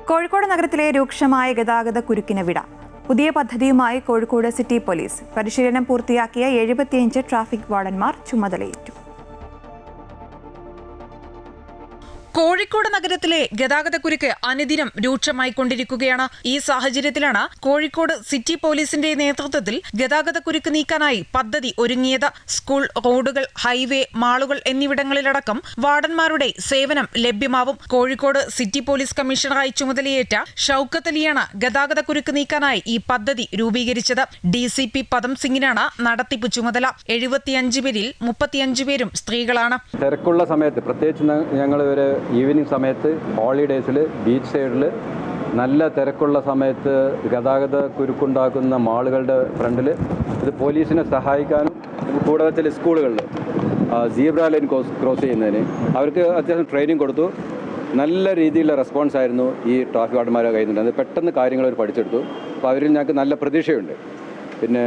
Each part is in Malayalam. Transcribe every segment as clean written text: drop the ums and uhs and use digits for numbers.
കോഴിക്കോട് നഗരത്തിലെ രൂക്ഷമായ ഗതാഗത കുരുക്കിന് വിട. പുതിയ പദ്ധതിയുമായി കോഴിക്കോട് സിറ്റി പോലീസ്. പരിശീലനം പൂർത്തിയാക്കിയ 75 ട്രാഫിക് വാർഡന്മാർ ചുമതലയേറ്റു. കോഴിക്കോട് നഗരത്തിലെ ഗതാഗതക്കുരുക്ക് അനുദിനം രൂക്ഷമായിക്കൊണ്ടിരിക്കുകയാണ്. ഈ സാഹചര്യത്തിലാണ് കോഴിക്കോട് സിറ്റി പോലീസിന്റെ നേതൃത്വത്തിൽ ഗതാഗതക്കുരുക്ക് നീക്കാനായി പദ്ധതി ഒരുങ്ങിയത്. സ്കൂൾ, റോഡുകൾ, ഹൈവേ, മാളുകൾ എന്നിവിടങ്ങളിലടക്കം വാർഡന്മാരുടെ സേവനം ലഭ്യമാവും. കോഴിക്കോട് സിറ്റി പോലീസ് കമ്മീഷണറായി ചുമതലയേറ്റ ഷൌക്കത്ത് അലിയാണ് ഗതാഗതക്കുരുക്ക് നീക്കാനായി ഈ പദ്ധതി രൂപീകരിച്ചത്. DCP പദം സിംഗിനാണ് നടത്തിപ്പ് ചുമതല. 75 പേരിൽ 35 പേരും സ്ത്രീകളാണ്. തിരക്കുള്ള സമയത്ത്, പ്രത്യേകിച്ച് ഞങ്ങൾ ഈവനിങ് സമയത്ത്, ഹോളിഡേയ്സിൽ, ബീച്ച് സൈഡിൽ നല്ല തിരക്കുള്ള സമയത്ത് ഗതാഗത കുരുക്കുണ്ടാക്കുന്ന മാളുകളുടെ ഫ്രണ്ടിൽ ഇത് പോലീസിനെ സഹായിക്കാനും, കൂടാതെ ചില സ്കൂളുകളിൽ സീബ്ര ലൈൻ ക്രോസ് ചെയ്യുന്നതിന് അവർക്ക് അത്യാവശ്യം ട്രെയിനിങ് കൊടുത്തു. നല്ല രീതിയിലുള്ള റെസ്പോൺസ് ആയിരുന്നു ഈ ട്രാഫിക് വാർഡന്മാരെ കയ്യിൽ നിന്നുണ്ട്. അത് പെട്ടെന്ന് കാര്യങ്ങൾ അവർ പഠിച്ചെടുത്തു. അപ്പോൾ അവരിൽ ഞങ്ങൾക്ക് നല്ല പ്രതീക്ഷയുണ്ട്. പിന്നെ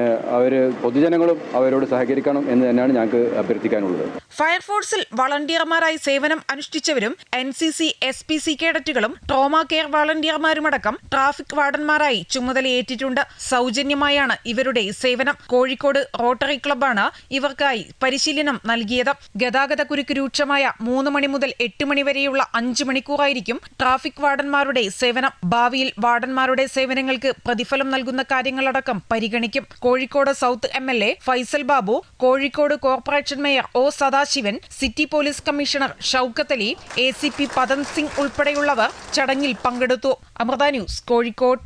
പൊതുജനങ്ങളും അവരോട് സഹകരിക്കണം എന്ന് തന്നെയാണ് ഞങ്ങൾക്ക് അഭ്യർത്ഥിക്കാനുള്ളത്. ഫയർഫോഴ്സിൽ വളണ്ടിയർമാരായി സേവനം അനുഷ്ഠിച്ചവരും NCC SPC കേഡറ്റുകളും ട്രോമ കെയർ വളണ്ടിയർമാരുമടക്കം ട്രാഫിക് വാർഡന്മാരായി ചുമതലയേറ്റിട്ടുണ്ട്. സൗജന്യമായാണ് ഇവരുടെ സേവനം. കോഴിക്കോട് റോട്ടറി ക്ലബ്ബാണ് ഇവർക്കായി പരിശീലനം നൽകിയത്. ഗതാഗതക്കുരുക്ക് രൂക്ഷമായ 3 മണി മുതൽ 8 മണി വരെയുള്ള 5 മണിക്കൂറായിരിക്കും ട്രാഫിക് വാർഡന്മാരുടെ സേവനം. ഭാവിയിൽ വാർഡന്മാരുടെ സേവനങ്ങൾക്ക് പ്രതിഫലം നൽകുന്ന കാര്യങ്ങളടക്കം പരിഗണിക്കും. Kozhikode south MLA Faisal Babu, Kozhikode corporation mayor O Sadasivan, city police commissioner Shoukath Ali, ACP Padam Singh ഉൾപ്പെടെയുള്ളവർ ചടങ്ങിൽ പങ്കെടുത്തു. അമൃത ന്യൂസ്, കോഴിക്കോട്.